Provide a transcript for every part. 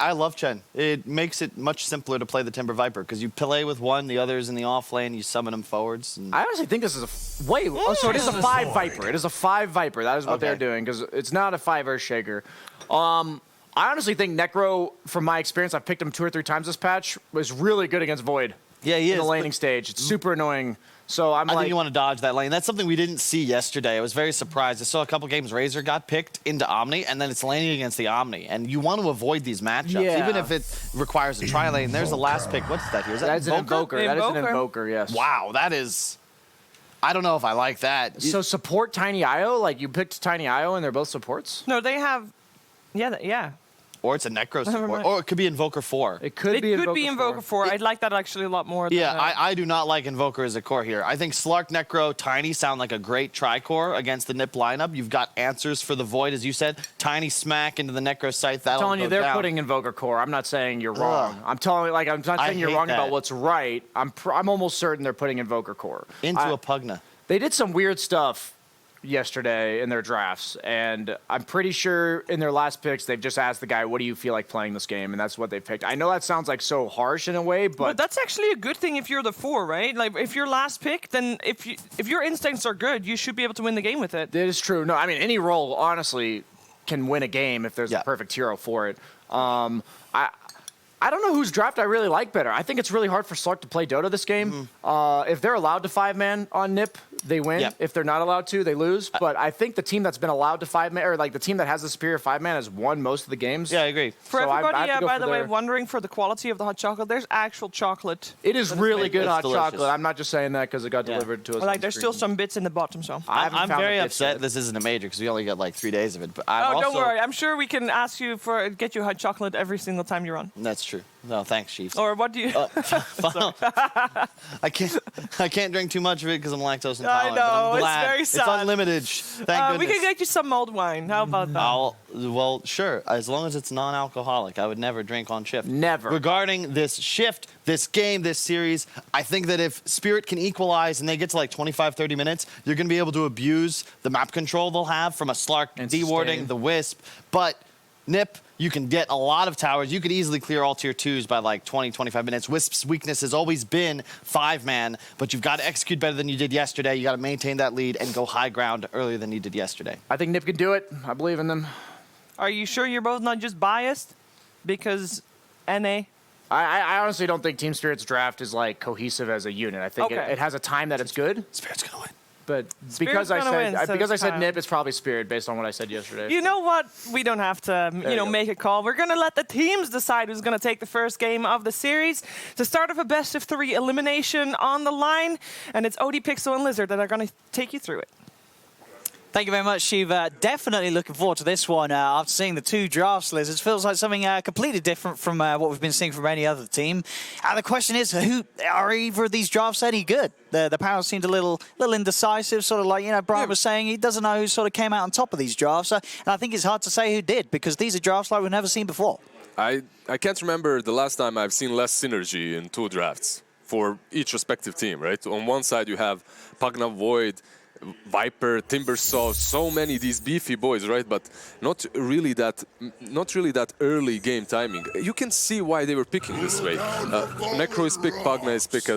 I love Chen. It makes it much simpler to play the Timber Viper because you play with one, the other's in the off lane, you summon them forwards. And I honestly think this is a so it is a 5 Viper. It is a 5 Viper. That is what they're doing because it's not a 5 Earthshaker. I honestly think Necro, from my experience, I've picked him 2 or 3 times this patch, was really good against Void. Yeah, he in the laning stage. It's super annoying. So I think you want to dodge that lane. That's something we didn't see yesterday. I was very surprised. I saw a couple games Razor got picked into Omni, and then it's laning against the Omni. And you want to avoid these matchups, even if it requires a tri-lane. There's the last pick. What's that here? Is that That's an Invoker. That is an Invoker, yes. Wow, that is... I don't know if I like that. So support Tiny IO? Like, you picked Tiny IO and they're both supports? No, they have... Yeah. Or it's a Necro support. Or it could be Invoker 4. It could be Invoker 4. I'd like that actually a lot more. Yeah, I do not like Invoker as a core here. I think Slark, Necro, Tiny sound like a great tri-core against the NiP lineup. You've got answers for the Void, as you said. Tiny smack into the Necro site. That'll I'm telling you, they're down. putting Invoker core. I'm not saying you're wrong. I'm telling you, like, I'm not saying you're wrong about what's right. I'm almost certain they're putting Invoker core. Into a Pugna. They did some weird stuff yesterday in their drafts, and I'm pretty sure in their last picks they've just asked the guy, what do you feel like playing this game, and that's what they picked. I know that sounds like so harsh in a way, but that's actually a good thing if you're the 4, right? Like, if your last pick, then if your instincts are good, you should be able to win the game with it. That is true. No, I mean, any role honestly can win a game if there's a perfect hero for it. I don't know whose draft I really like better. I think it's really hard for Slark to play Dota this game. If they're allowed to 5-man on NiP, they win. Yep. If they're not allowed to, they lose. But I think the team that's been allowed to 5-man, or like the team that has the superior 5-man, has won most of the games. Yeah, I agree. For everybody, by the way, wondering for the quality of the hot chocolate, there's actual chocolate. It is really good hot delicious. chocolate. I'm not just saying that because it got delivered to us. Like, there's still some bits in the bottom, so. I'm very upset this isn't a major because we only got like 3 days of it. But don't worry. I'm sure we can ask you get you hot chocolate every single time you're on. That's true. No, thanks, Chiefs. Or what do you? I can't drink too much of it because I'm lactose intolerant. I know, but I'm glad. it's very sad. It's unlimited. Thank we goodness. can get you some mulled wine. How about that? Well, sure. As long as it's non-alcoholic, I would never drink on shift. Never. Regarding this shift, this game, this series, I think that if Spirit can equalize and they get to like 25, 30 minutes, you're going to be able to abuse the map control they'll have from a Slark dewarding the Wisp. But NiP, you can get a lot of towers. You could easily clear all tier 2s by like 20, 25 minutes. Wisp's weakness has always been 5-man, but you've got to execute better than you did yesterday. You got to maintain that lead and go high ground earlier than you did yesterday. I think NiP can do it. I believe in them. Are you sure you're both not just biased? Because NA? I honestly don't think Team Spirit's draft is like cohesive as a unit. I think it has a time that it's good. Spirit's going to win. But because I said NiP, it's probably Spirit based on what I said yesterday. You know what? We don't have to, make a call. We're going to let the teams decide who's going to take the first game of the series. To start off a best of 3 elimination on the line, and it's OD, Pixel, and Lizard that are going to take you through it. Thank you very much, Shiva. Definitely looking forward to this one. After seeing the 2 drafts, Liz, it feels like something completely different from what we've been seeing from any other team. The question is, who are either of these drafts any good? The panel seemed a little indecisive, sort of like, Brian was saying, he doesn't know who sort of came out on top of these drafts. And I think it's hard to say who did, because these are drafts like we've never seen before. I can't remember the last time I've seen less synergy in 2 drafts for each respective team, right? On one side, you have Pugna, Void, Viper, Timbersaw, so many these beefy boys, right? But not really that early game timing. You can see why they were picking this way. Necro is picked, Pugna is picked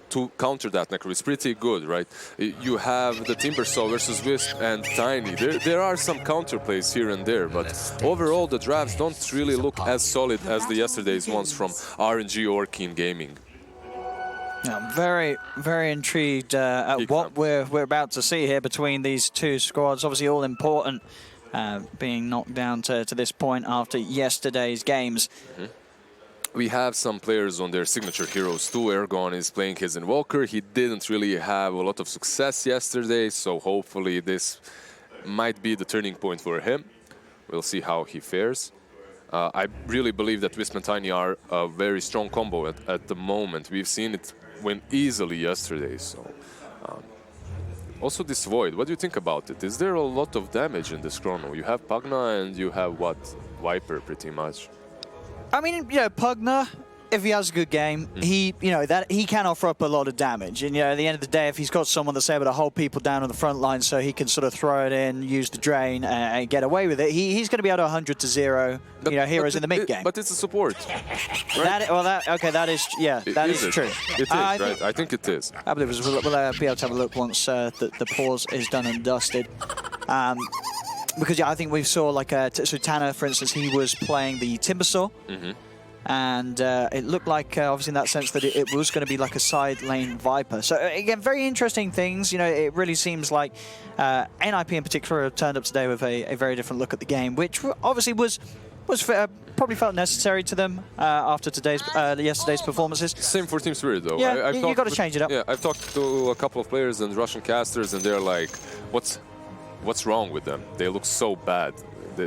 to counter that. Necro is pretty good, right? You have the Timbersaw versus Wisp and Tiny. There are some counterplays here and there, but overall the drafts don't really look as solid as the yesterday's ones from RNG or Keen Gaming. I'm very, very intrigued at what we're about to see here between these 2 squads. Obviously all important, being knocked down to this point after yesterday's games. We have some players on their signature heroes too. Ergon is playing his Invoker. He didn't really have a lot of success yesterday, so hopefully this might be the turning point for him. We'll see how he fares. I really believe that Wisp and Tiny are a very strong combo at the moment. We've seen it win easily yesterday, so... also this Void, what do you think about it? Is there a lot of damage in this chrono? You have Pugna and you have, what, Viper pretty much. I mean, Pugna, if he has a good game, he can offer up a lot of damage. And at the end of the day, if he's got someone that's able to hold people down on the front line, so he can sort of throw it in, use the drain, and get away with it, he's going to be able to 100 to 0. Heroes in the mid game. But it's a support. Right? That is true. It is, right? I think it is. I believe we'll be able to have a look once the pause is done and dusted. Because I think we saw so Tanner, for instance, he was playing the Timbersaw. And it looked like, obviously in that sense, that it was going to be like a side lane Viper. So again, very interesting things. It really seems like NIP in particular have turned up today with a very different look at the game, which obviously was probably felt necessary to them after yesterday's performances. Same for Team Spirit, though. Yeah, you got to change it up. Yeah, I've talked to a couple of players and Russian casters, and they're like, what's wrong with them? They look so bad.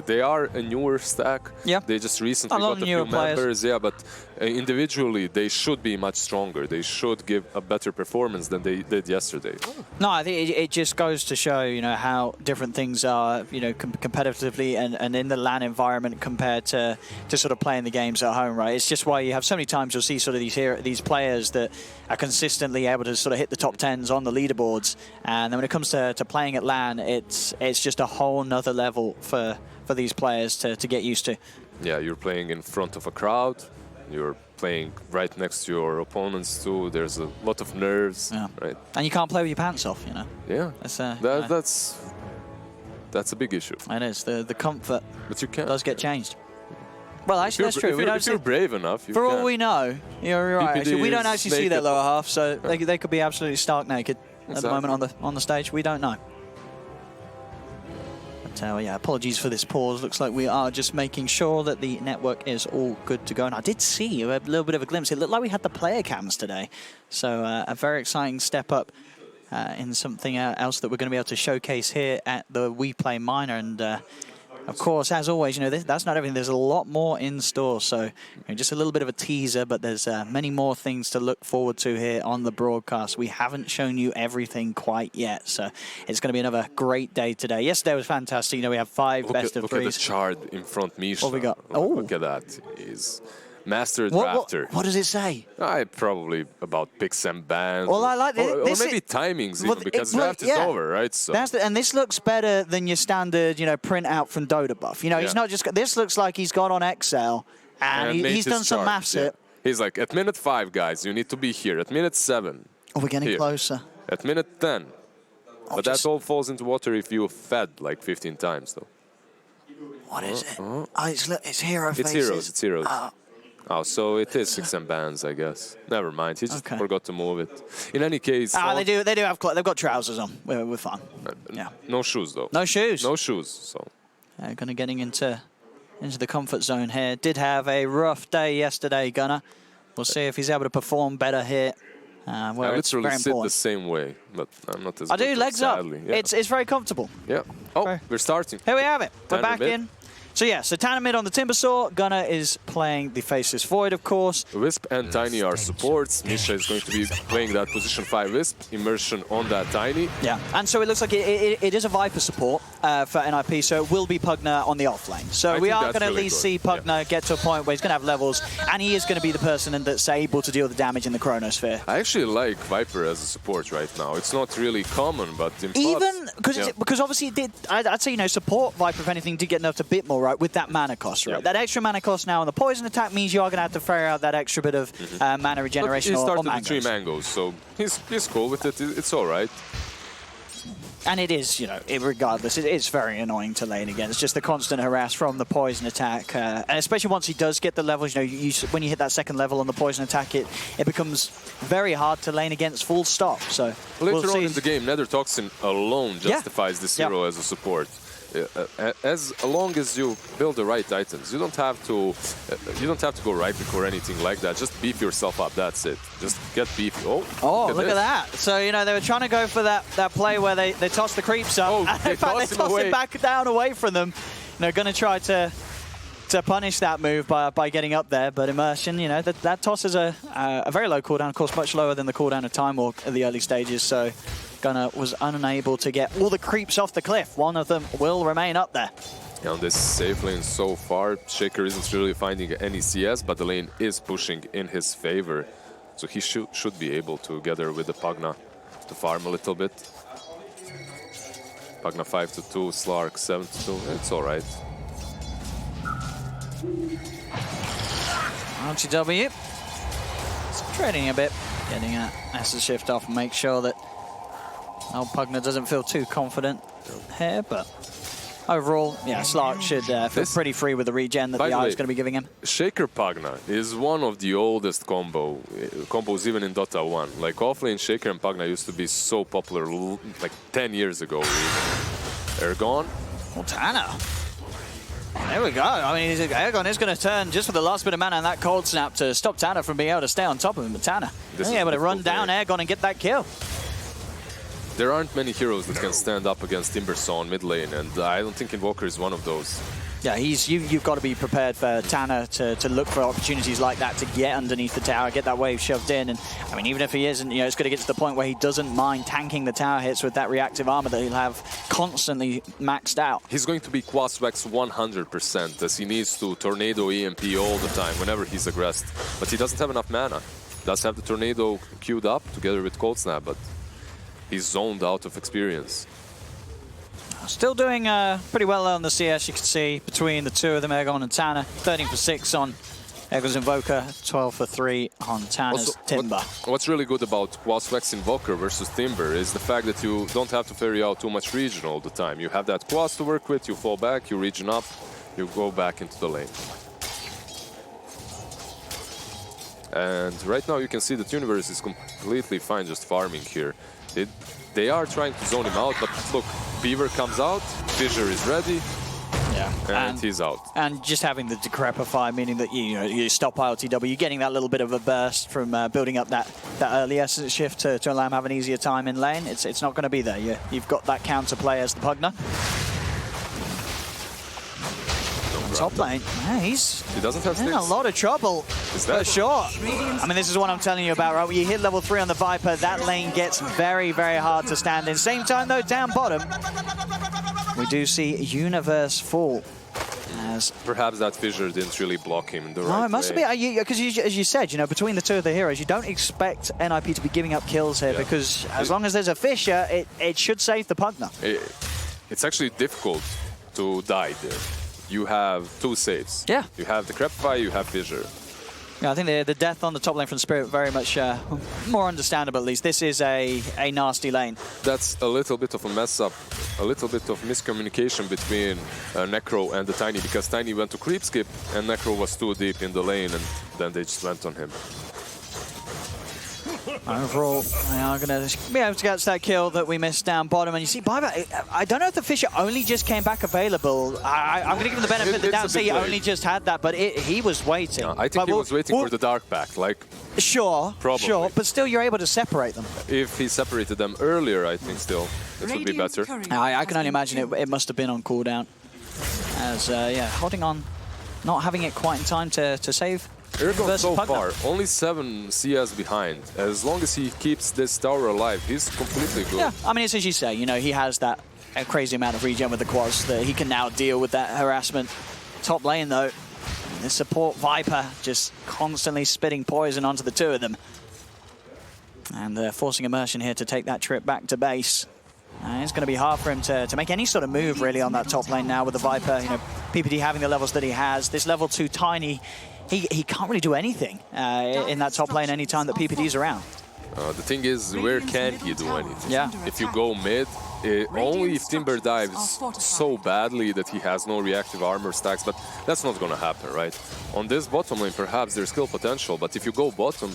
They are a newer stack. Yeah. They just recently got a few members. Yeah, but individually, they should be much stronger. They should give a better performance than they did yesterday. No, I think it just goes to show, how different things are, competitively and in the LAN environment compared to sort of playing the games at home, right? It's just why you have so many times you'll see sort of these players that are consistently able to sort of hit the top 10s on the leaderboards. And then when it comes to playing at LAN, it's just a whole nother level for these players to get used to. Yeah, you're playing in front of a crowd. You're playing right next to your opponents too. There's a lot of nerves, right? And you can't play with your pants off, Yeah, that's a big issue. It is. The comfort but you can does get changed. Well, actually, that's true. If you're brave enough, you for can. all we know, you're right. Actually, we don't actually see that lower half, so they could be absolutely stark naked at the moment on the stage. We don't know. Apologies for this pause. Looks like we are just making sure that the network is all good to go. And I did see a little bit of a glimpse. It looked like we had the player cams today. So a very exciting step up in something else that we're going to be able to showcase here at the WePlay Minor. And of course, as always, that's not everything. There's a lot more in store. So just a little bit of a teaser, but there's many more things to look forward to here on the broadcast. We haven't shown you everything quite yet, so it's going to be another great day today. Yesterday was fantastic. We have 5 best of 3s. Look at the chart in front, Misha. What we got? Look at that. He's Master Drafter. What does it say? Probably about picks and bans. Well, I like or maybe timings, even, because draft is over, right? So. And this looks better than your standard, print out from Dota buff. He's not just. This looks like he's gone on Excel and he's done some maths. He's like, at minute 5, guys, you need to be here. At minute 7. Oh, we're getting closer. At minute 10. But that all falls into water if you fed like 15 times, though. What is it? It's hero faces. It's heroes. Oh, so it is 6 and bands, I guess. Never mind. He just forgot to move it. In any case, they do have. They've got trousers on. We're fine. No shoes though. No shoes. No shoes. So. Gunnar getting into the comfort zone here. Did have a rough day yesterday, Gunnar. We'll see if he's able to perform better here. I literally sit the same way, but I'm not as. I do legs sadly. up. Yeah. It's very comfortable. Yeah. Oh, we're starting. Here we have it. We're Tanner back mid. in. So Tanner mid on the Timbersaw. Gunnar is playing the Faceless Void, of course. Wisp and Tiny are supports. Misha is going to be playing that position 5 Wisp. Immersion on that Tiny. Yeah, and so it looks like it is a Viper support for NIP, so it will be Pugner on the off lane. So we are going to at least see Pugner get to a point where he's going to have levels, and he is going to be the person that's able to deal with the damage in the Chronosphere. I actually like Viper as a support right now. It's not really common, but in even because obviously it did. I'd say support Viper, if anything, did get nerfed a bit more, right, with that mana cost, right? That extra mana cost now on the poison attack means you are going to have to fare out that extra bit of mana regeneration. But he started or with 3 mangoes, so he's cool with it. It's all right. And it is, regardless, it is very annoying to lane again. It's just the constant harass from the poison attack. And especially once he does get the levels, when you hit that second level on the poison attack, it becomes very hard to lane against full stop. So later on in the game, Nether Toxin alone justifies this hero as a support. As long as you build the right items, you don't have to go right click or anything like that. Just beef yourself up. That's it. Just get beefy. Oh, look at that. So they were trying to go for that play where they toss the creeps up. Oh, in fact, they toss it back down away from them. They're going to try to punish that move by getting up there, but Immersion, that toss is a very low cooldown, of course, much lower than the cooldown of Time Walk at the early stages. So Gunnar was unable to get all the creeps off the cliff. One of them will remain up there. On this safe lane so far, Shaker isn't really finding any CS, but the lane is pushing in his favor. So he should be able to gather with the Pagna to farm a little bit. Pagna 5-2, Slark 7-2, it's alright. RTW, it's trading a bit, getting a acid shift off and make sure that old Pugna doesn't feel too confident here, but overall, yeah, Slark should feel pretty free with the regen that the eye is going to be giving him. Shaker Pagna is one of the oldest combos even in Dota 1. Like offlane Shaker and Pagna used to be so popular like 10 years ago even. Ergon. Well, Tana. There we go. I mean, Ergon is going to turn just for the last bit of mana and that cold snap to stop Tana from being able to stay on top of him. But Tana being able to run down Ergon and get that kill. There aren't many heroes that can stand up against Timbersaw mid lane, and I don't think Invoker is one of those. Yeah, you've got to be prepared for Tana to look for opportunities like that to get underneath the tower, get that wave shoved in. And I mean, even if he isn't, it's going to get to the point where he doesn't mind tanking the tower hits with that reactive armor that he'll have constantly maxed out. He's going to be Quaswex 100%, as he needs to Tornado EMP all the time whenever he's aggressed. But he doesn't have enough mana. Does have the Tornado queued up together with Cold Snap, but he's zoned out of experience. Still doing pretty well on the CS, you can see, between the two of them, Ergon and Tana. 13 for 6 on Ergon's Invoker, 12 for 3 on Tana's Timber. What's really good about Quaswex Invoker versus Timber is the fact that you don't have to ferry out too much region all the time. You have that Quas to work with, you fall back, you region up, you go back into the lane. And right now you can see that Universe is completely fine just farming here. They are trying to zone him out, but look, Beaver comes out, Fissure is ready, and he's out. And just having the Decrepify, meaning that you stop ILTW, you're getting that little bit of a burst from building up that early essence shift to allow him to have an easier time in lane. It's not going to be there. You've got that counter play as the Pugna. Top lane, he doesn't have in a lot of trouble, for sure. I mean, this is what I'm telling you about, right? When you hit level 3 on the Viper, that lane gets very, very hard to stand in. Same time, though, down bottom, we do see Universe fall. As perhaps that Fissure didn't really block him the right way. No, it must be, because as you said, between the two of the heroes, you don't expect NIP to be giving up kills here, because as long as there's a Fissure, it should save the Pugna. It's actually difficult to die there. You have 2 saves. Yeah. You have the Decrepify, you have Fissure. Yeah, I think the death on the top lane from Spirit very much more understandable, at least. This is a nasty lane. That's a little bit of a mess up, a little bit of miscommunication between Necro and the Tiny, because Tiny went to creep skip and Necro was too deep in the lane, and then they just went on him. Overall, they are going to be able to get that kill that we missed down bottom. And you see, I don't know if the Fissure only just came back available. I'm going to give him the benefit of the doubt and say he only just had that, but he was waiting. I think he was waiting for the dark pack, like... Sure, but still you're able to separate them. If he separated them earlier, I think still it would be better. I can only imagine it must have been on cooldown. As, holding on, not having it quite in time to save. Ergon so far, only 7 CS behind. As long as he keeps this tower alive, he's completely good. Yeah, I mean, it's as you say, he has that crazy amount of regen with the quads that he can now deal with that harassment. Top lane, though, the support Viper just constantly spitting poison onto the two of them. And they're forcing Immersion here to take that trip back to base. It's going to be hard for him to make any sort of move, really, on that top lane now with the Viper. PPD having the levels that he has. This level 2 Tiny, he can't really do anything in that top lane anytime that PPD's around. The thing is, where can he do anything? Yeah. If you go mid, only if Timber dives so badly that he has no reactive armor stacks, but that's not going to happen, right? On this bottom lane, perhaps there's skill potential, but if you go bottom,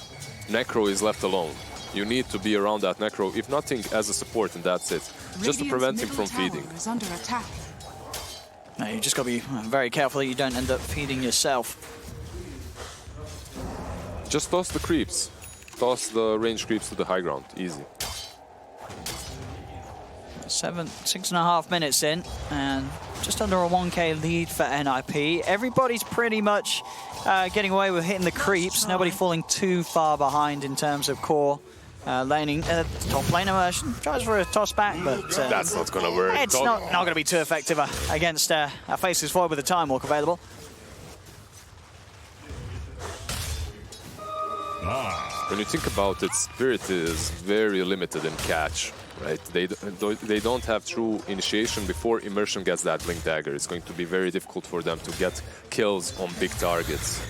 Necro is left alone. You need to be around that Necro, if nothing, as a support, and that's it. Just to prevent him from feeding. No, you just got to be very careful that you don't end up feeding yourself. Just toss the creeps. Toss the range creeps to the high ground. Easy. 6.5 minutes in, and just under a 1k lead for NIP. Everybody's pretty much getting away with hitting the creeps. Nobody falling too far behind in terms of core. laning. Top lane immersion. Tries for a toss back, but That's not going to work. it's not going to be too effective against our faces forward with the time walk available. When you think about it, Spirit is very limited in catch, right? They don't have true initiation before Immersion gets that Blink Dagger. It's going to be very difficult for them to get kills on big targets.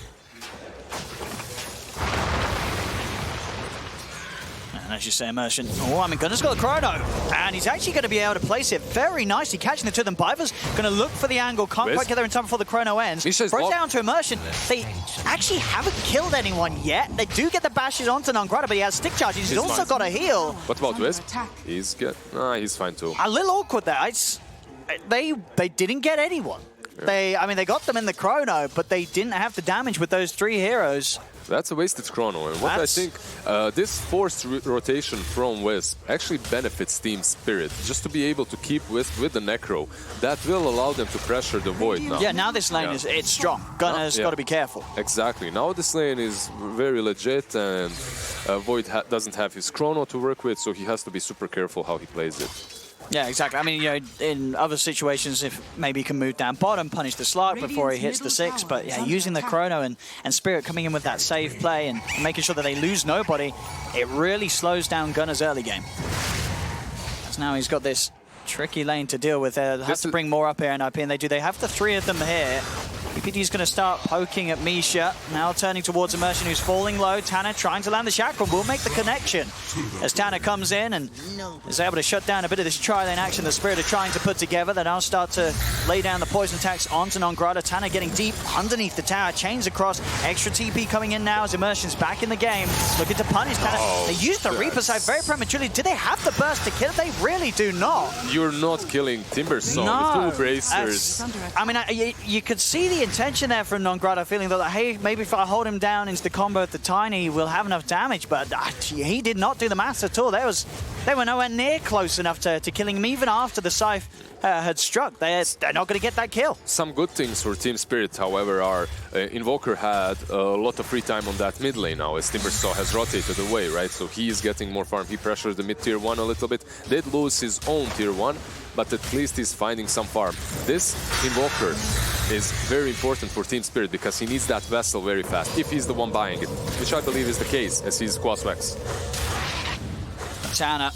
And as you say, Immersion. Oh, I mean, Gunnar's got a chrono. And he's actually going to be able to place it very nicely, catching the two of them. Byver's going to look for the angle. Can't quite get there in time before the chrono ends. Throws down to Immersion. They actually haven't killed anyone yet. They do get the bashes onto Nongrata, but he has stick charges. He's also got a heal. What about Wisp? He's good. He's fine too. A little awkward there. They didn't get anyone. I mean, they got them in the chrono, but they didn't have the damage with those 3 heroes. That's a wasted chrono, and what I think, this forced rotation from Wisp actually benefits Team Spirit, just to be able to keep Wisp with the Necro. That will allow them to pressure the Void now. Yeah, now this lane it's strong. Gunnar's got to be careful. Exactly. Now this lane is very legit, and Void doesn't have his chrono to work with, so he has to be super careful how he plays it. Yeah, exactly. I mean, you know, in other situations, if maybe he can move down bottom, punish the Slark before he hits the 6, but yeah, using the chrono and Spirit coming in with that save play and making sure that they lose nobody, it really slows down Gunnar's early game. As now he's got this tricky lane to deal with. They'll have to bring more up here, NIP, and they do. They have the 3 of them here. EPD's going to start poking at Misha, now turning towards Immersion, who's falling low. Tanner trying to land the chakra, will make the connection. As Tanner comes in and is able to shut down a bit of this tri-lane action the Spirit are trying to put together. They now start to lay down the poison attacks onto Nongrata. Tanner getting deep underneath the tower, chains across. Extra TP coming in now as Immersion's back in the game, looking to punish Tanner. They used the Reaper side very prematurely. Do they have the burst to kill it? They really do not. You're not killing Timbersaw with 2 bracers. I mean, you could see the intention there from Nongrata, feeling that, hey, maybe if I hold him down into the combo with the Tiny, we'll have enough damage, but he did not do the maths at all. They were nowhere near close enough to killing him, even after the Scythe had struck. They're not going to get that kill. Some good things for Team Spirit, however, are Invoker had a lot of free time on that mid lane now, as Timbersaw has rotated away, right? So he is getting more farm. He pressured the mid tier 1 a little bit. Did lose his own tier 1, but at least he's finding some farm. This Invoker is very important for Team Spirit because he needs that vessel very fast, if he's the one buying it, which I believe is the case, as he's Quaswex. Tanner,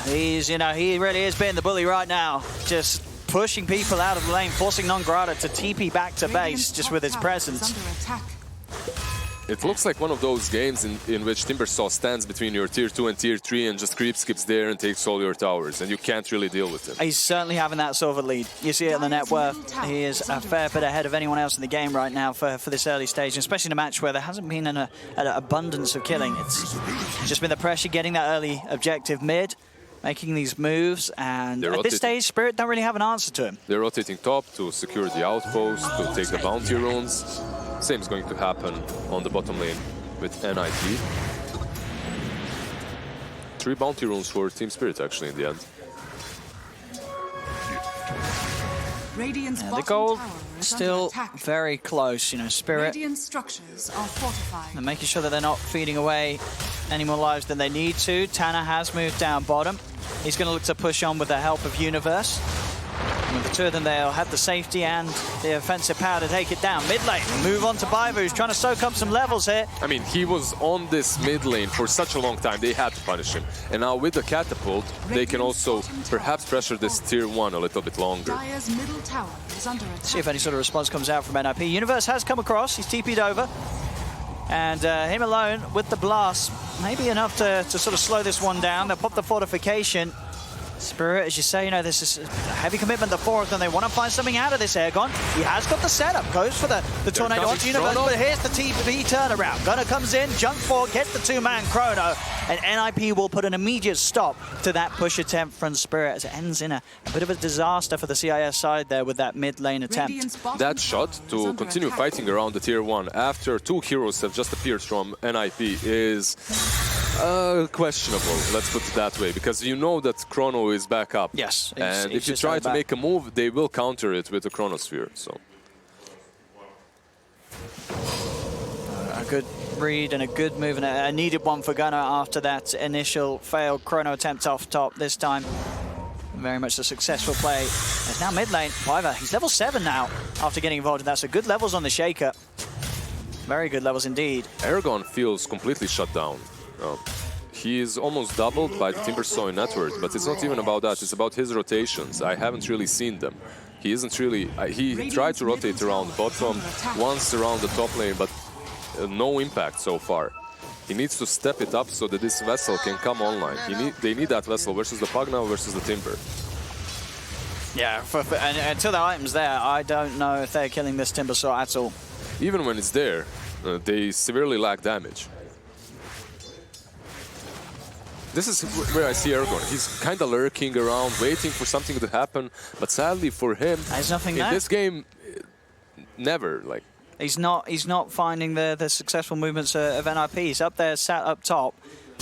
he really is being the bully right now, just pushing people out of the lane, forcing Nongrata to TP back to base just with his presence. It looks like one of those games in which Timbersaw stands between your tier 2 and tier 3 and just skips there and takes all your towers, and you can't really deal with him. He's certainly having that silver lead. You see it in the net worth. He is a fair bit ahead of anyone else in the game right now for this early stage, especially in a match where there hasn't been an abundance of killing. It's just been the pressure getting that early objective mid, making these moves, and at this stage, Spirit don't really have an answer to him. They're rotating top to secure the outpost, to take the bounty runes. Same is going to happen on the bottom lane with NIP. 3 bounty runes for Team Spirit, actually, in the end. The gold still very close, you know, Spirit. Structures are fortified. And making sure that they're not feeding away any more lives than they need to. Tanner has moved down bottom. He's going to look to push on with the help of Universe. And with the 2 of them, they'll have the safety and the offensive power to take it down. Mid lane, move on to Byver, who's trying to soak up some levels here. I mean, he was on this mid lane for such a long time, they had to punish him. And now with the catapult, they can also perhaps pressure this tier 1 a little bit longer. See if any sort of response comes out from NIP. Universe has come across, he's TP'd over. And him alone with the blast, maybe enough to sort of slow this one down. They'll pop the fortification. Spirit, as you say, you know, this is a heavy commitment, the 4 of them. They want to find something out of this Airgon. He has got the setup, goes for the tornado onto Universe, but here's the TP turnaround. Gunnar comes in, jump 4, gets the 2-man chrono, and NIP will put an immediate stop to that push attempt from Spirit as it ends in a bit of a disaster for the CIS side there with that mid lane attempt. That shot to continue fighting around the tier 1 after 2 heroes have just appeared from NIP is questionable, let's put it that way, because you know that Chrono is back up. Yes. And if you try to make a move, they will counter it with the Chronosphere, so. good read and a good move, and a needed one for Gunnar after that initial failed chrono attempt off top this time. Very much a successful play. It's now mid lane. Pyjamas, he's level 7 now after getting involved in that. So good levels on the Shaker. Very good levels indeed. Aragon feels completely shut down. He is almost doubled by the Timbersaw in net worth, but it's not even about that. It's about his rotations. I haven't really seen them. He isn't really... he tried to rotate around bottom, once around the top lane, but no impact so far. He needs to step it up so that this vessel can come online. They need that vessel versus the Pugna versus the Timber. Yeah, and until the item's there, I don't know if they're killing this Timbersaw at all. Even when it's there, they severely lack damage. This is where I see Aragon. He's kind of lurking around, waiting for something to happen. But sadly for him, there's nothing in there. This game, never. Like he's not finding the successful movements of NIP. He's up there, sat up top,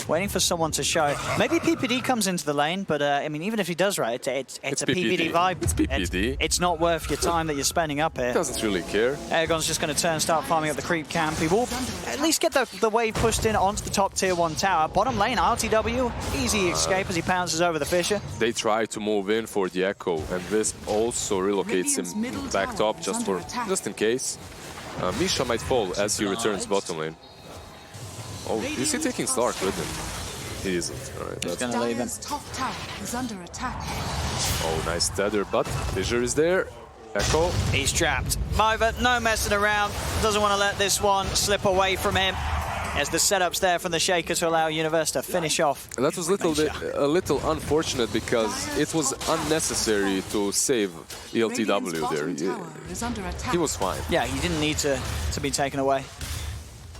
waiting for someone to show. Maybe PPD comes into the lane, but I mean, even if he does, right, it's a PPD vibe. It's PPD. It's not worth your time that you're spending up here. He doesn't really care. Aragon's just going to turn, start farming up the creep camp. He will at least get the wave pushed in onto the top tier 1 tower. Bottom lane, RTW, easy escape as he pounces over the Fisher. They try to move in for the Echo, and Wisp also relocates him back top just in case. Misha might fall as he returns bottom lane. Oh, is he taking Stark with him? He isn't. All right, He's going to leave him. Top tower is under attack. Oh, nice tether, but Fissure is there. Echo. He's trapped. Pyjamas, no messing around. Doesn't want to let this one slip away from him. As the setup's there from the Shaker to allow Universe to finish off. That was a little unfortunate because it was unnecessary to save ELTW there. He was fine. Yeah, he didn't need to be taken away.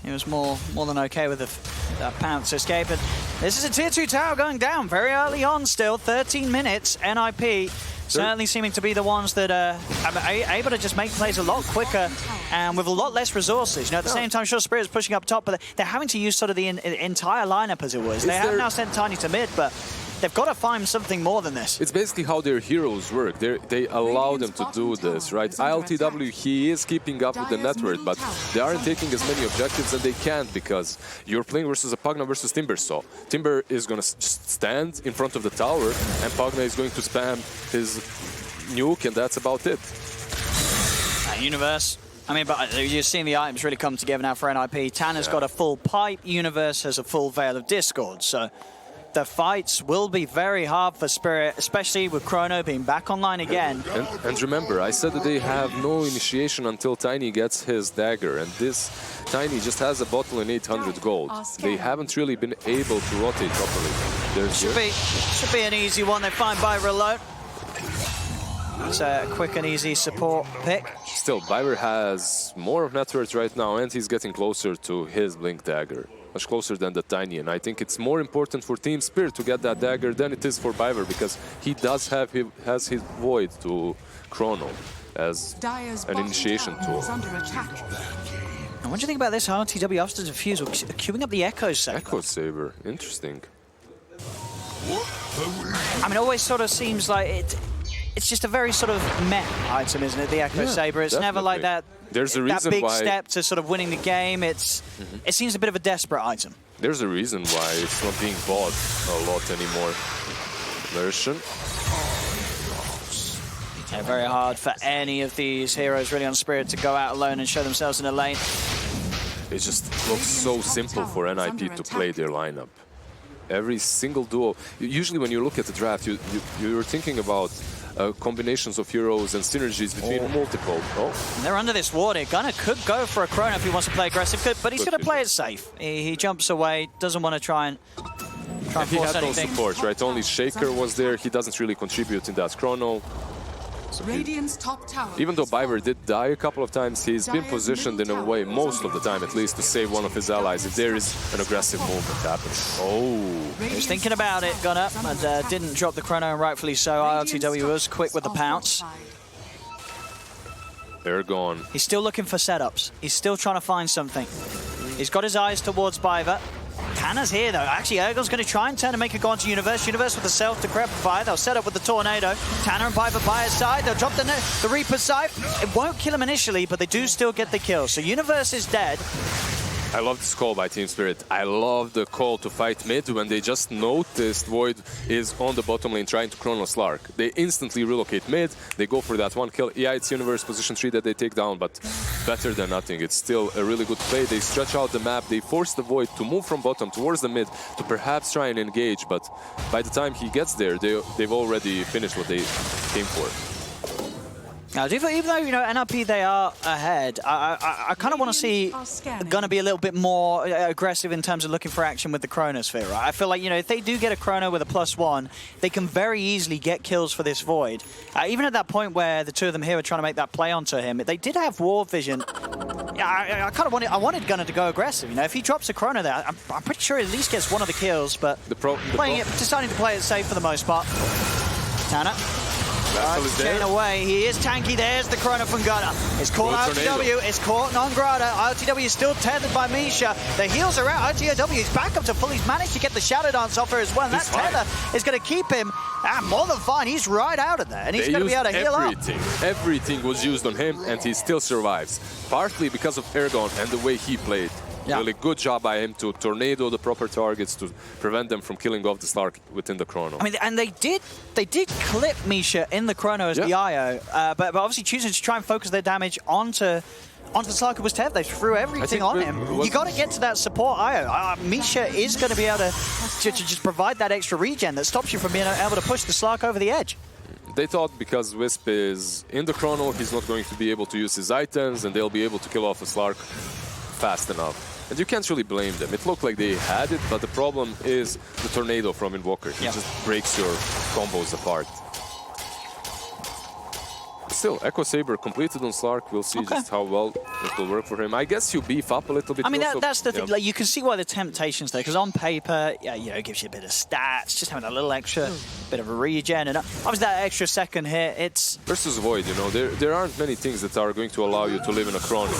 He was more than okay with the pounce escape. And this is a tier 2 tower going down very early on still. 13 minutes. NIP certainly seeming to be the ones that are able to just make plays a lot quicker and with a lot less resources. You know, at the same time, sure, Spirit's pushing up top, but they're having to use sort of the entire lineup as it was. They have now sent Tiny to mid, but they've got to find something more than this. It's basically how their heroes work. They allow them to do this, right? ILTW, he is keeping up with the network, but they aren't taking as many objectives, and they can't because you're playing versus a Pugna versus Timbersaw. Timber is going to just stand in front of the tower, and Pugna is going to spam his nuke, and that's about it. Universe. I mean, but you're seeing the items really come together now for NIP. Tanner's got a full pipe. Universe has a full Veil of Discord, so the fights will be very hard for Spirit, especially with Chrono being back online again. And remember, I said that they have no initiation until Tiny gets his dagger, and this Tiny just has a bottle and 800 gold. They haven't really been able to rotate properly. Should be an easy one. They find Byver alone. It's a quick and easy support pick. Still, Byver has more of net worth right now, and he's getting closer to his Blink Dagger. Much closer than the Tiny, and I think it's more important for Team Spirit to get that dagger than it is for Byver, because he has his Void to Chrono as an initiation tool. And what do you think about this RTW after the defuse? Queuing up the Echo Saber. Echo Saber, interesting. I mean, it always sort of seems like it's just a very sort of meh item, isn't it? The Echo Saber. It's never like that. There's a reason that big why step to sort of winning the game. It seems a bit of a desperate item. There's a reason why it's not being bought a lot anymore. Version. Yeah, very hard for any of these heroes really on Spirit to go out alone and show themselves in a lane. It just looks so simple for NIP to play their lineup. Every single duo. Usually when you look at the draft, you're thinking about combinations of heroes and synergies between multiple. And they're under this ward here. Gunnar could go for a Chrono if he wants to play aggressive, but he's going to play it safe. He jumps away, doesn't want to try and force he had anything. no support, right? Only Shaker was there. He doesn't really contribute in that Chrono. So even though Byver did die a couple of times, he's been positioned in a way, most of the time at least, to save one of his allies if there is an aggressive movement happening. Oh. He was thinking about it, Gunnar, and didn't drop the Chrono, and rightfully so. ILTW was quick with the pounce. They're gone. He's still looking for setups. He's still trying to find something. He's got his eyes towards Byver. Tanner's here, though. Actually, Ergon's going to try and turn and make it go on to Universe. Universe with the self-decrepify fire. They'll set up with the Tornado. Tanner and Byver by his side. They'll drop the Reaper's side. It won't kill him initially, but they do still get the kill. So Universe is dead. I love this call by Team Spirit. I love the call to fight mid when they just noticed Void is on the bottom lane trying to chrono Slark. They instantly relocate mid, they go for that one kill. Yeah, it's Universe position 3 that they take down, but better than nothing. It's still a really good play. They stretch out the map, they force the Void to move from bottom towards the mid to perhaps try and engage, but by the time he gets there, they've already finished what they came for. Now, even though, you know, NRP, they are ahead, I kind of want to see going to be a little bit more aggressive in terms of looking for action with the Chronosphere, right? I feel like, you know, if they do get a Chrono with a +1, they can very easily get kills for this Void. Even at that point where the two of them here are trying to make that play onto him, they did have Ward Vision. I kind of wanted Gunnar to go aggressive, you know? If he drops a Chrono there, I'm pretty sure he at least gets one of the kills, but deciding to play it safe for the most part. Tanner. Chain away, he is tanky, there's the Chrono from Gunnar. It's caught RTW, it's caught non-Grata. RTW is still tethered by Misha. The heals are out, RTW is back up to full. He's managed to get the Shadow Dance off her as well, and that tether is going to keep him more than fine. He's right out of there, and he's going to be able to heal up. Everything was used on him, and he still survives. Partly because of Ergon and the way he played. Yeah. Really good job by him to tornado the proper targets to prevent them from killing off the Slark within the Chrono. I mean, and they did clip Misha in the Chrono as the IO, but obviously choosing to try and focus their damage onto the Slark who was tethered. They threw everything on him. You got to get to that support IO. Misha is going to be able to just provide that extra regen that stops you from being able to push the Slark over the edge. They thought because Wisp is in the Chrono, he's not going to be able to use his items, and they'll be able to kill off a Slark fast enough. And you can't really blame them. It looked like they had it, but the problem is the tornado from Invoker. It just breaks your combos apart. Still, Echo Saber completed on Slark. We'll see just how well it will work for him. I guess you beef up a little bit. I mean, that's the thing. Like, you can see why the temptation's there, because on paper, you know, it gives you a bit of stats, just having a little extra bit of a regen, and obviously that extra second hit, it's... Versus Void, you know, there aren't many things that are going to allow you to live in a Chrono.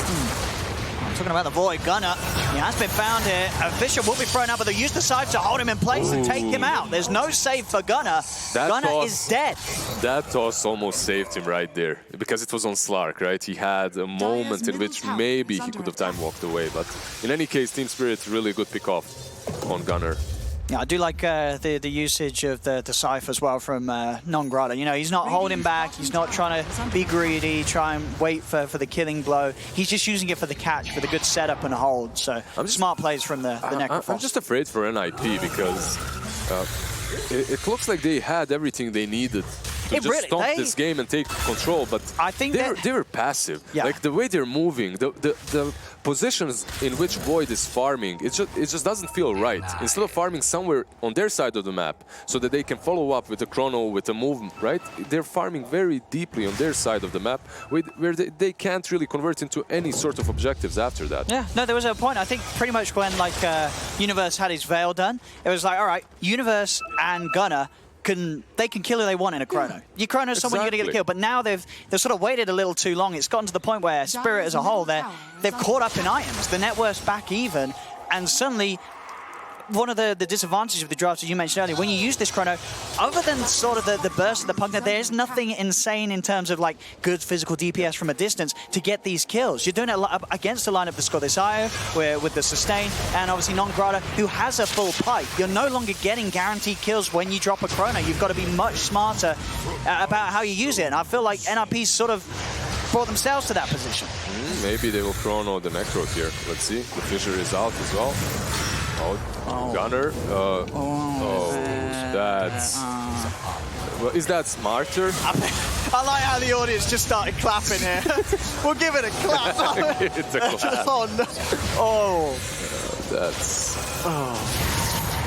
Talking about the Void, Gunnar, he has been found here. Bishop will be thrown out, but they'll use the scythe to hold him in place and take him out. There's no save for Gunnar. Gunnar is dead. That toss almost saved him right there, because it was on Slark, right? He had a moment in which maybe he could have time walked away, but in any case, Team Spirit, really good pick off on Gunnar. Yeah, I do like the usage of the scythe as well from non-Grata. You know, he's not holding back, he's not trying to be greedy, try and wait for the killing blow. He's just using it for the catch, for the good setup and hold. So, smart plays from the Necrophos. I'm just afraid for NIP because it looks like they had everything they needed to just stop this game and take control, but I think they were passive. Yeah. Like the way they're moving, the positions in which Void is farming, it just doesn't feel right. Instead of farming somewhere on their side of the map so that they can follow up with a Chrono, with a move, right? They're farming very deeply on their side of the map where they can't really convert into any sort of objectives after that. Yeah, no, there was a point, I think pretty much when like Universe had his Veil done, it was like, all right, Universe and Gunnar, they can kill who they want in a Chrono. Your Chrono is someone you're going to get a kill, but now they've sort of waited a little too long. It's gotten to the point where Spirit as a whole, they've caught up in items. The net worth's back even, and suddenly one of the disadvantages of the draft, as you mentioned earlier, when you use this Chrono, other than sort of the burst of the Pugner, there's nothing insane in terms of like good physical DPS from a distance to get these kills. You're doing it against the lineup that's got this IO, with the sustain, and obviously non-Grata, who has a full pipe. You're no longer getting guaranteed kills when you drop a Chrono. You've got to be much smarter about how you use it, and I feel like NRP's sort of brought themselves to that position. Maybe they will Chrono the Necro here. Let's see. The Fissure is out as well. Gunnar. That's... Well, is that smarter? I like how the audience just started clapping here. We'll give it a clap. It's a clap. That's...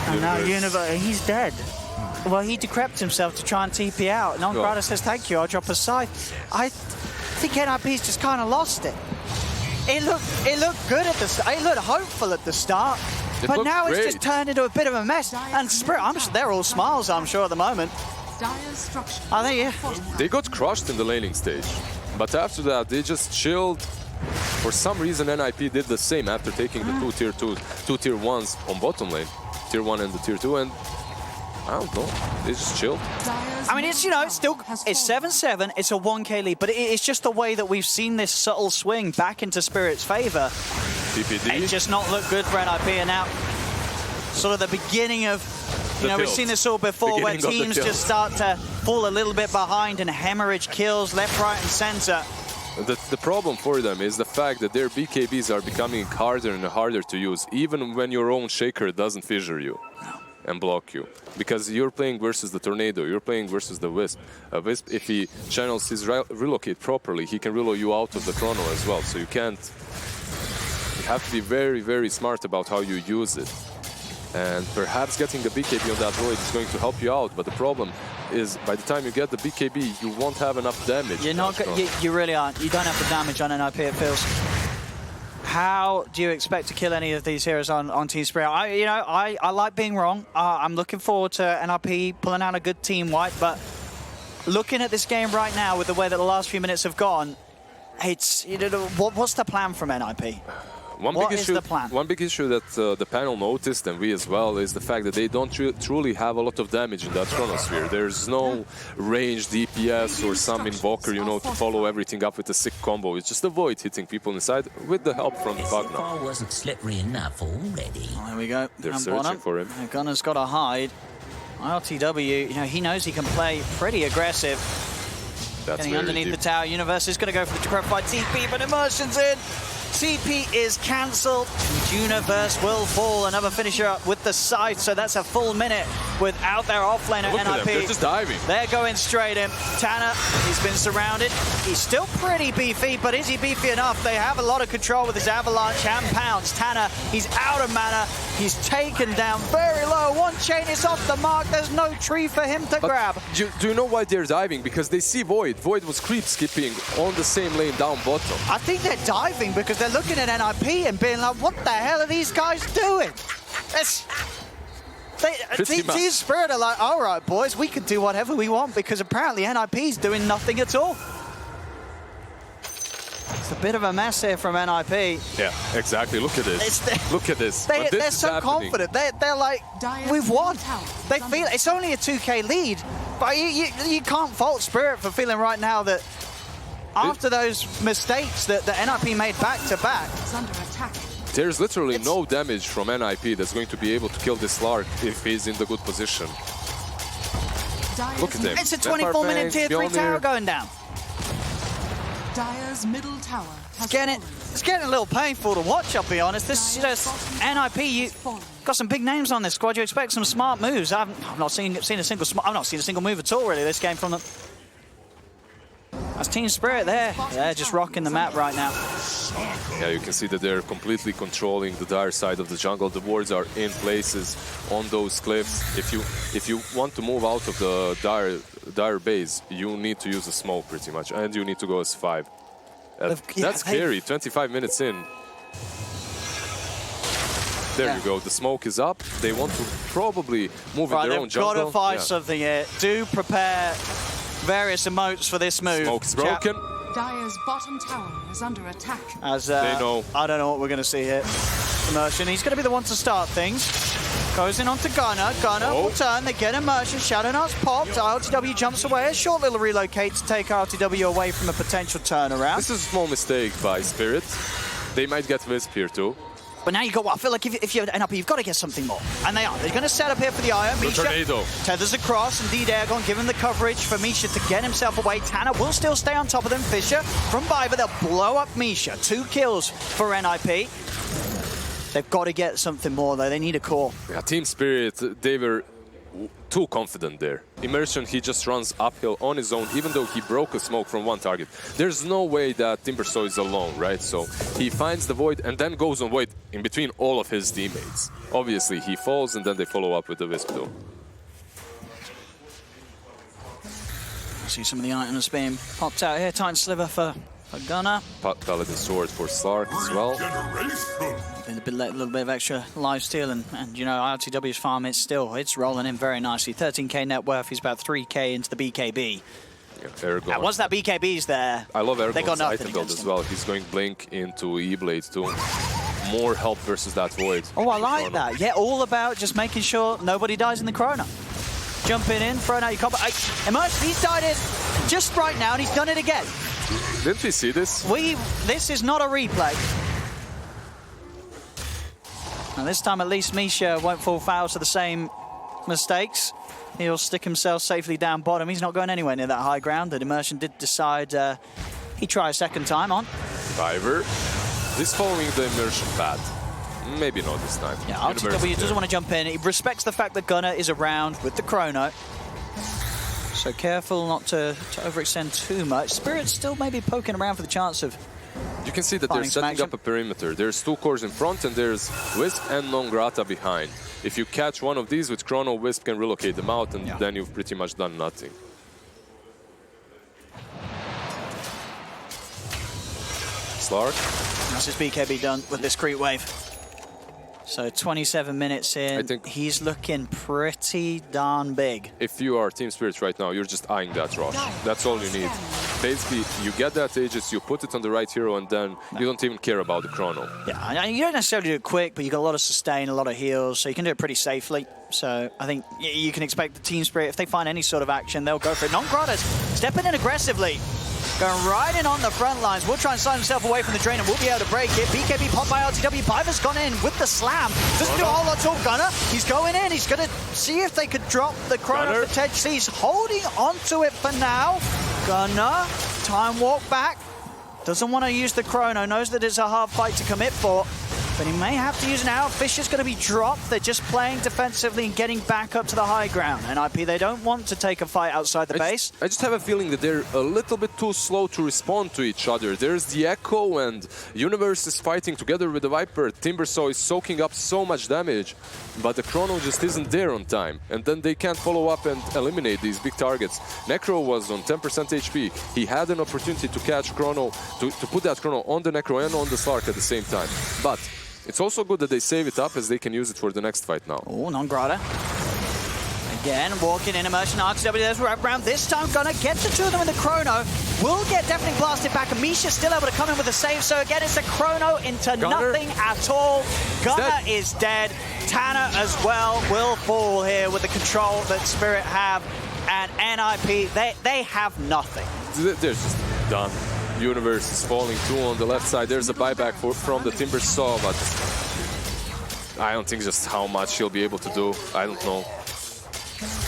And now Universe, he's dead. Well, he decreped himself to try and TP out. Non-Grata says, thank you, I'll drop a scythe. I think NRP's just kind of lost it. It looked good at the start. It looked hopeful at the start. But now it's just turned into a bit of a mess. And Spirit, they're all smiles, I'm sure, at the moment. I think, They got crushed in the laning stage. But after that, they just chilled. For some reason, NIP did the same after taking the two tier 1s on bottom lane. Tier 1 and the tier 2, and I don't know, they just chilled. I mean, it's, you know, it's 7-7, it's a 1k lead, but it's just the way that we've seen this subtle swing back into Spirit's favor. PPD. It just not look good for NIP, and now sort of the beginning of, you know, we've seen this all before where teams just start to fall a little bit behind and hemorrhage kills left, right, and center. The problem for them is the fact that their BKBs are becoming harder and harder to use, even when your own Shaker doesn't fissure you and block you. Because you're playing versus the Tornado, you're playing versus the Wisp. Wisp, if he channels his relocate properly, he can reload you out of the Chrono as well. So you can't... You have to be very, very smart about how you use it. And perhaps getting a BKB on that Void is going to help you out, but the problem is by the time you get the BKB, you won't have enough damage. You're not. You really aren't. You don't have the damage on NIP, it feels. How do you expect to kill any of these heroes on Team Spirit? I like being wrong. I'm looking forward to NIP pulling out a good team wipe, but looking at this game right now with the way that the last few minutes have gone, it's, you know, what's the plan from NIP? What is the plan? One big issue that the panel noticed, and we as well, is the fact that they don't truly have a lot of damage in that Chronosphere. There's no ranged DPS or some Invoker, you know, to follow everything up with a sick combo. It's just a Void hitting people inside with the help from Pugna. Wasn't slippery enough already. Oh, there we go. They're searching for him. Gunner's got to hide. RTW, you know, he knows he can play pretty aggressive. That's getting underneath the tower. Universe is going to go for the purified TP, but Immersion's in. TP is cancelled. Universe will fall. Another finisher up with the scythe, so that's a full minute without their offlaner Look NIP. at them. They're just diving. They're going straight in. Tanner, he's been surrounded. He's still pretty beefy, but is he beefy enough? They have a lot of control with his avalanche and pounce. Tanner, he's out of mana. He's taken down very low. One chain is off the mark. There's no tree for him to grab. Do you know why they're diving? Because they see Void. Void was creep skipping on the same lane down bottom. I think they're diving because they're looking at NIP and being like, what the hell are these guys doing? Team Spirit are like, all right, boys, we can do whatever we want because apparently NIP's doing nothing at all. It's a bit of a mess here from NIP. Yeah, exactly. Look at this. Look at this. They're so confident. They're like, we've won. They feel it's only a 2K lead, but you can't fault Spirit for feeling right now that after those mistakes that the NIP made back-to-back. There's literally no damage from NIP that's going to be able to kill this Lark if he's in the good position. Look at him. It's a 24-minute tier 3 tower going down. Dire's middle tower has it's getting a little painful to watch, I'll be honest. This is just NIP. You got some big names on this squad. You expect some smart moves. I've not seen a single move at all really this game from them. That's Team Spirit there. They're just rocking the map right now. Yeah, you can see that they're completely controlling the Dire side of the jungle. The wards are in places on those cliffs. If you want to move out of the Dire base, you need to use a smoke pretty much, and you need to go as 5. That's scary. 25 minutes in. There you go. The smoke is up. They want to probably move in their own jungle. They've got to find something here. Do prepare various emotes for this move. Smoke's broken. Dire's bottom tower is under attack. As they know. I don't know what we're going to see here. Immersion, he's going to be the one to start things. Goes in onto Gunner. Gunner will turn. They get Immersion. Shadowknight's popped. RTW jumps away. A short little relocate to take RTW away from a potential turnaround. This is a small mistake by Spirit. They might get Wisp here too. But now you got, I feel like if you end up, you've got to get something more. And they are. They're going to set up here for the Iron. Misha Tornado tethers across. Indeed, Airgon giving the coverage for Misha to get himself away. Tanner will still stay on top of them. Fisher from Biver. They'll blow up Misha. 2 kills for NIP. They've got to get something more, though. They need a call. Yeah, Team Spirit, they were too confident there. Immersion, he just runs uphill on his own, even though he broke a smoke from one target. There's no way that Timbersaw is alone, right? So he finds the Void and then goes on Void in between all of his teammates. Obviously, he falls and then they follow up with the Wisp though. See some of the items being popped out here. Titan Sliver for Gunner. Paladin Sword for Slark as well. A little bit of extra lifesteal and you know, RTW's farm, it's rolling in very nicely. 13k net worth, he's about 3k into the BKB. Yeah, once that BKB's there, I love Ergon's item build as well. He's going Blink into E-Blade too. More help versus that Void. Oh, I like that. Yeah, all about just making sure nobody dies in the Chrono. Jumping in, throwing out your combo. Immersion, he's died in just right now and he's done it again. Didn't we see this? This is not a replay. And this time, at least, Misha won't fall foul to the same mistakes. He'll stick himself safely down bottom. He's not going anywhere near that high ground. And Immersion did decide he'd try a second time on. Diver. He's following the Immersion path. Maybe not this time. Yeah, RTW doesn't want to jump in. He respects the fact that Gunnar is around with the chrono. So careful not to overextend too much. Spirit's still maybe poking around for the chance of... You can see that they're setting up a perimeter. There's 2 cores in front and there's Wisp and Non Grata behind. If you catch one of these with Chrono, Wisp can relocate them out and then you've pretty much done nothing. Slark. How's his BKB done with this creep wave? So 27 minutes in, I think he's looking pretty darn big. If you are Team Spirit right now, you're just eyeing that rush. That's all you need. Basically, you get that Aegis, you put it on the right hero, and then you don't even care about the chrono. Yeah, you don't necessarily do it quick, but you got a lot of sustain, a lot of heals, so you can do it pretty safely. So I think you can expect the Team Spirit, if they find any sort of action, they'll go for it. Non-Grata's stepping in aggressively. Going right in on the front lines. Will try and sign himself away from the drain and will be able to break it. BKB popped by RTW. Pyjamas gone in with the slam. Doesn't do a whole lot at all. Gunnar, he's going in. He's going to see if they could drop the chrono potentially. He's holding onto it for now. Gunnar, time walk back. Doesn't want to use the chrono. Knows that it's a hard fight to commit for. But he may have to use it now. Fisher's going to be dropped. They're just playing defensively and getting back up to the high ground. NIP, they don't want to take a fight outside the base. I just have a feeling that they're a little bit too slow to respond to each other. There's the Echo and Universe is fighting together with the Viper. Timbersaw is soaking up so much damage, but the Chrono just isn't there on time. And then they can't follow up and eliminate these big targets. Necro was on 10% HP. He had an opportunity to catch Chrono, to put that Chrono on the Necro and on the Slark at the same time. But it's also good that they save it up as they can use it for the next fight now. Oh, Non-Grata. Again, walking in Immersion. RTW, there's wrap round. This time, gonna get the 2 of them in the chrono. Will get definitely blasted back. And Misha's still able to come in with a save. So again, it's a chrono into nothing at all. Gunnar is dead. Tanner as well will fall here with the control that Spirit have. And NIP, they have nothing. They're just done. Universe is falling too on the left side. There's a buyback from the Timbersaw, but I don't think just how much he'll be able to do. I don't know.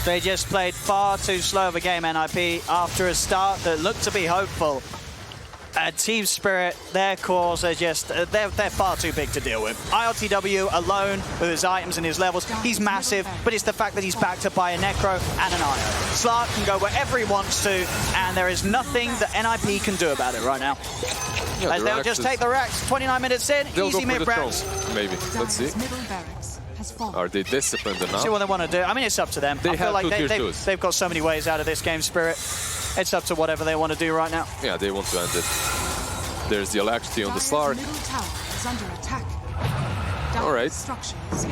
They just played far too slow of a game, NIP, after a start that looked to be hopeful. Team Spirit, their cores are just, they're far too big to deal with. ILTW alone with his items and his levels, he's massive, but it's the fact that he's backed up by a Necro and an IO. Slark can go wherever he wants to, and there is nothing that NIP can do about it right now. Yeah, as they'll just take the racks, 29 minutes in, easy mid-rounds. Maybe, let's see. Are they disciplined enough? See what they want to do. I mean, it's up to them. I feel like they've got so many ways out of this game, Spirit. It's up to whatever they want to do right now. Yeah, they want to end it. There's the Alacrity on the Slark. All right.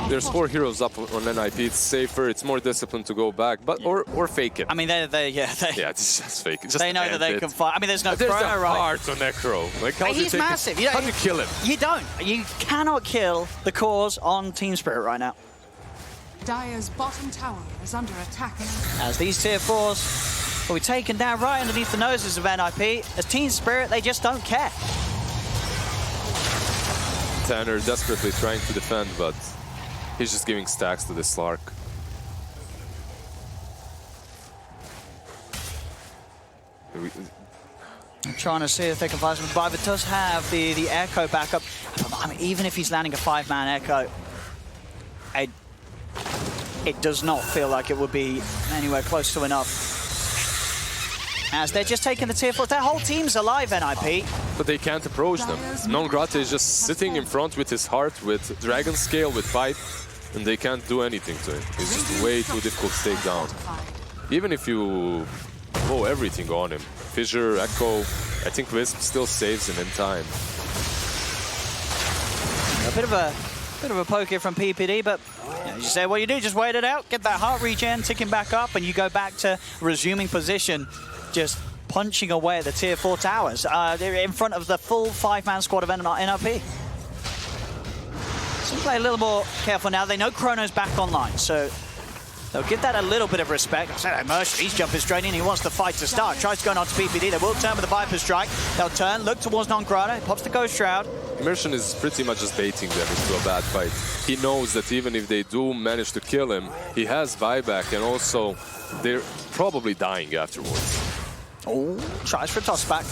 There's 4 heroes up on NIP. It's safer. It's more disciplined to go back, but or fake it. I mean, yeah, it's just fake it. Just they know that they can fight. I mean, there's no chrono, right? There's a heart on Necro. Like, he's massive. How do you kill him? You don't. You cannot kill the cores on Team Spirit right now. Dire's bottom tower is under attack. As these tier 4s will be taken down right underneath the noses of NIP. As Team Spirit, they just don't care. Tanner desperately trying to defend, but he's just giving stacks to the Slark. I'm trying to see if they can find some. But does have the Echo backup. I mean, even if he's landing a 5-man Echo, it does not feel like it would be anywhere close to enough. As they're just taking the tier 4. Their whole team's alive, NIP. But they can't approach them. Non-Grata is just sitting in front with his heart, with Dragon Scale, with Pipe, and they can't do anything to him. It's just way too difficult to take down. Even if you blow everything on him. Fissure, Echo, I think Wisp still saves him in time. A bit of a poke here from PPD, but you say what you do, just wait it out, get that heart regen ticking back up, and you go back to resuming position, just punching away at the tier 4 towers. They're in front of the full 5-man squad of NRP. So play a little more careful now. They know Chrono's back online, so They'll give that a little bit of respect. I said, Mercer, he's jumping straight in. He wants the fight to start. Tries going on to PPD. They will turn with the Viper Strike. They'll turn, look towards Non-Grata. Pops the Ghost Shroud. Immersion is pretty much just baiting them into a bad fight. He knows that even if they do manage to kill him, he has buyback, and also they're probably dying afterwards. Oh, tries for a toss back.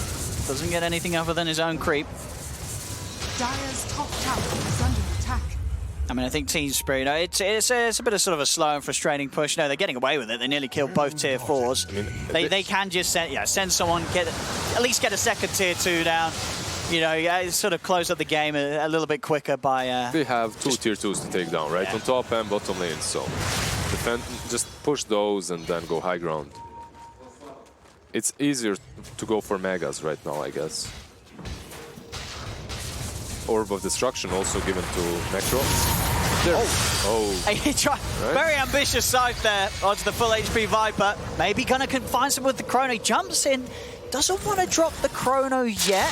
Doesn't get anything other than his own creep. Dire's top tower is under attack. I mean, I think Team Spirit, you know, it's a bit of sort of a slow and frustrating push. No, they're getting away with it. They nearly killed both tier 4s. I mean, they can just send someone, at least get a second tier 2 down. You know, sort of close up the game a little bit quicker by... They have 2 tier 2s to take down, right? Yeah. On top and bottom lane, so just push those and then go high ground. It's easier to go for megas right now, I guess. Orb of Destruction also given to Necro. He tried, right? Very ambitious scythe there onto the full HP Viper. Maybe gonna find some with the Chrono. Jumps in, doesn't want to drop the Chrono yet.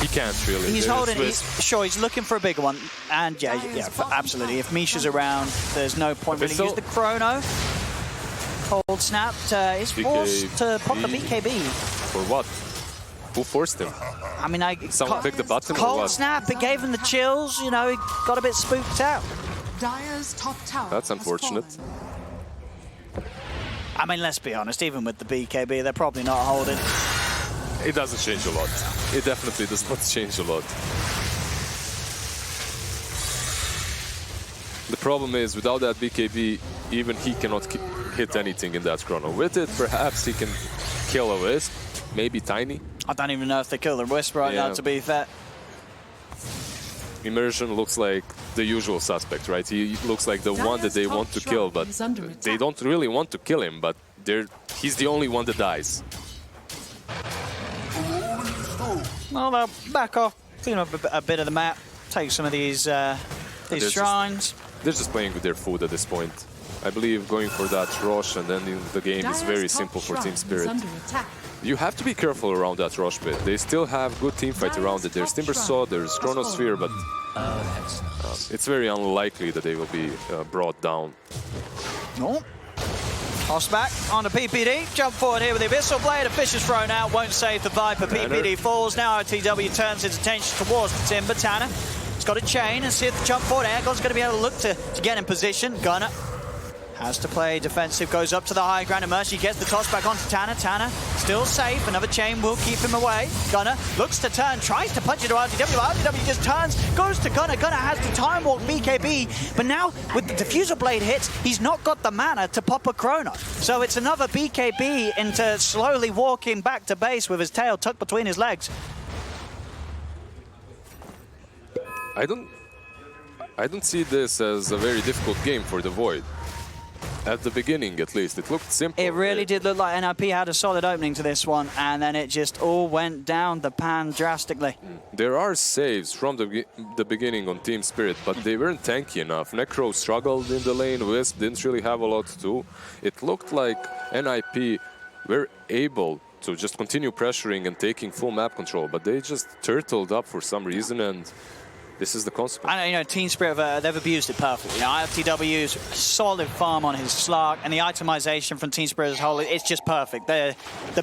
He can't really. He's holding. He's looking for a bigger one. And yeah, absolutely. If Misha's around, there's no point really use the Chrono. Cold Snap is forced to pop the BKB. For what? Who forced him? I mean, someone clicked the button or Cold what? Snap, it gave him the chills, you know, he got a bit spooked out. Dire's top tower. That's unfortunate. I mean, let's be honest, even with the BKB, they're probably not holding. It doesn't change a lot. It definitely does not change a lot. The problem is, without that BKB, even he cannot hit anything in that Chrono. With it, perhaps he can kill a Wisp, maybe Tiny. I don't even know if they kill the Wisp right now, to be fair. Immersion looks like the usual suspect, right? He looks like the one that they want to kill, but they don't really want to kill him, but he's the only one that dies. Well, they'll back off, clean up a bit of the map, take some of these shrines. They're just playing with their food at this point. I believe going for that Rosh and ending the game is very simple for Team Spirit. You have to be careful around that Rosh pit. They still have good teamfight around it. There's Timbersaw, there's Chronosphere, but it's very unlikely that they will be brought down. No. Toss back on the PPD. Jump forward here with the Abyssal Blade. A fish is thrown out. Won't save the Viper. PPD falls. Now OTW turns its attention towards the Timber. Tanner. He's got a chain and see if the jump forward. Airgon's going to be able to look to get in position. Gunner has to play defensive. Goes up to the high ground. Mercy gets the toss back onto Tanner. Tanner still safe. Another chain will keep him away. Gunner looks to turn. Tries to punch it to RTW. RTW just turns. Goes to Gunner. Gunner has the time walk BKB. But now with the diffuser blade hits, he's not got the mana to pop a Chrono. So it's another BKB into slowly walking back to base with his tail tucked between his legs. I don't see this as a very difficult game for the Void. At the beginning, at least, it looked simple. It really did look like NIP had a solid opening to this one, and then it just all went down the pan drastically. There are saves from the beginning on Team Spirit, but they weren't tanky enough. Necro struggled in the lane, Wisp didn't really have a lot to do. It looked like NIP were able to just continue pressuring and taking full map control, but they just turtled up for some reason, and this is the consequence. I know, you know, Team Spirit, they've abused it perfectly. You know, IFTW's solid farm on his Slark, and the itemization from Team Spirit as a whole, it's just perfect. The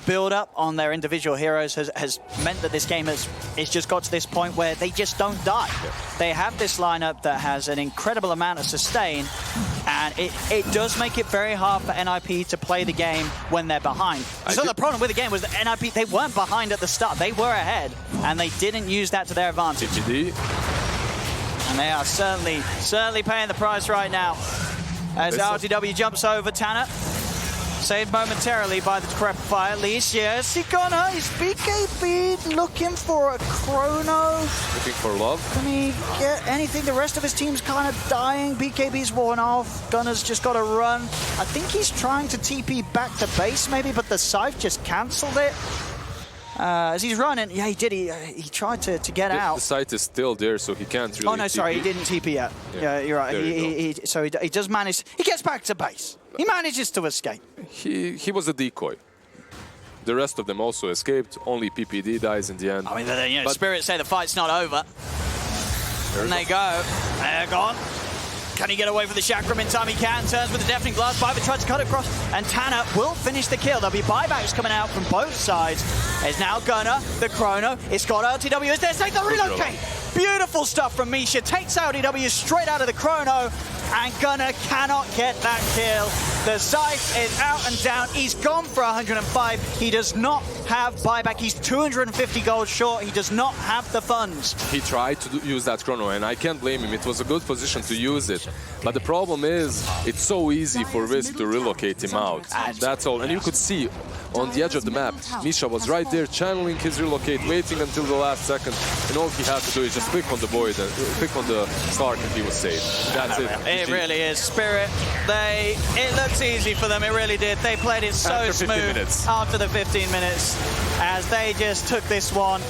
build-up on their individual heroes has meant that this game it's just got to this point where they just don't die. Yeah. They have this lineup that has an incredible amount of sustain, and it does make it very hard for NIP to play the game when they're behind. So the problem with the game was that NIP, they weren't behind at the start. They were ahead, and they didn't use that to their advantage. And they are certainly paying the price right now. As RTW jumps over Tanner. Saved momentarily by the Decrepifier. At least, yes, Gunner is BKB looking for a Chrono. Looking for love. Can he get anything? The rest of his team's kind of dying. BKB's worn off. Gunner's just got to run. I think he's trying to TP back to base maybe, but the Scythe just cancelled it. As he's running, yeah, he did. He tried to get out. The site is still there, so he can't really. Oh no, sorry, he didn't TP yet. Yeah, you're right. So he does manage. He gets back to base. He manages to escape. He was a decoy. The rest of them also escaped. Only PPD dies in the end. I mean, you know, Spirit say the fight's not over. And they go. They're gone. Can he get away with the chakram in time? He can. Turns with the deafening blast. Buyback tries to cut across, and Tanner will finish the kill. There'll be buybacks coming out from both sides. There's now Gunner, the Chrono. It's got LTW. Is there? Take the relocate. Beautiful stuff from Misha. Takes LTW straight out of the Chrono, and Gunner cannot get that kill. The Scythe is out and down. He's gone for 105. He does not have buyback. He's 250 gold short. He does not have the funds. He tried to use that Chrono, and I can't blame him. It was a good position to use it. But the problem is, it's so easy for Wisp to relocate him out. That's all. And you could see on the edge of the map, Misha was right there channeling his relocate, waiting until the last second. And all he had to do is just click on the Void and click on the Slark, and he was safe. That's it. It really is. Spirit, it looks easy for them. It really did. They played it so After 15 smooth minutes. after the 15 minutes as they just took this one.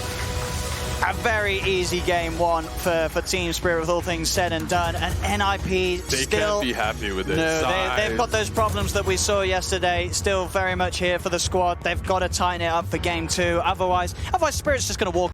A very easy game one for Team Spirit with all things said and done. And NIP They still... can't be happy with it. No, they've got those problems that we saw yesterday. Still very much here for the squad. They've got to tighten it up for game 2. Otherwise Spirit's just going to walk